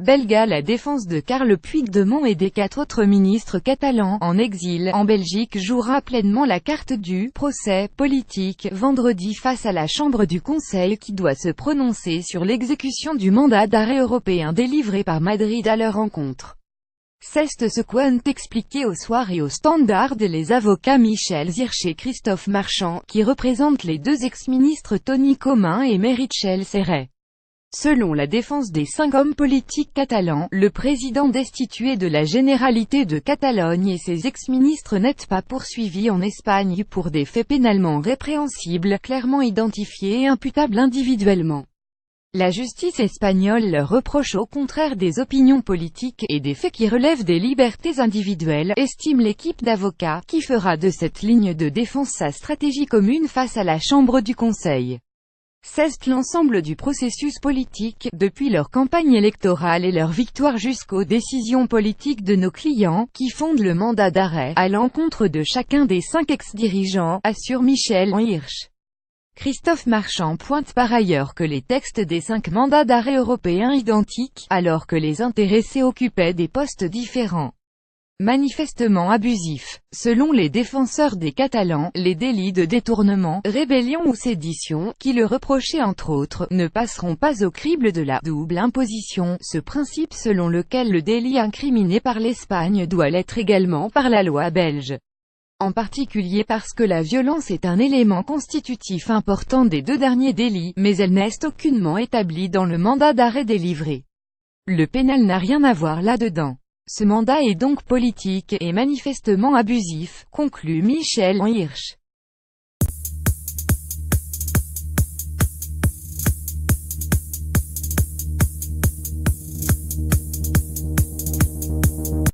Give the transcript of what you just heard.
belga. La défense de Carles Puigdemont et des 4 autres ministres catalans, en exil, en Belgique jouera pleinement la carte du « procès politique » vendredi face à la Chambre du Conseil qui doit se prononcer sur l'exécution du mandat d'arrêt européen délivré par Madrid à leur encontre. C'est ce qu'ont expliqué au Soir et au Standard les avocats Michel Zirch et Christophe Marchand, qui représentent les 2 ex-ministres Toni Comín et Meritxell Serret. Selon la défense des 5 hommes politiques catalans, le président destitué de la Généralité de Catalogne et ses ex-ministres n'étaient pas poursuivis en Espagne pour des faits pénalement répréhensibles, clairement identifiés et imputables individuellement. La justice espagnole leur reproche au contraire des opinions politiques et des faits qui relèvent des libertés individuelles, estime l'équipe d'avocats, qui fera de cette ligne de défense sa stratégie commune face à la Chambre du Conseil. C'est l'ensemble du processus politique, depuis leur campagne électorale et leur victoire jusqu'aux décisions politiques de nos clients, qui fondent le mandat d'arrêt, à l'encontre de chacun des 5 ex-dirigeants, assure Michel Zirch. Christophe Marchand pointe par ailleurs que les textes des 5 mandats d'arrêt européens identiques, alors que les intéressés occupaient des postes différents. Manifestement abusif. Selon les défenseurs des Catalans, les délits de détournement, rébellion ou sédition, qui le reprochaient entre autres, ne passeront pas au crible de la double imposition, ce principe selon lequel le délit incriminé par l'Espagne doit l'être également par la loi belge. En particulier parce que la violence est un élément constitutif important des 2 derniers délits, mais elle n'est aucunement établie dans le mandat d'arrêt délivré. Le pénal n'a rien à voir là-dedans. Ce mandat est donc politique, et manifestement abusif, conclut Michel Zirch.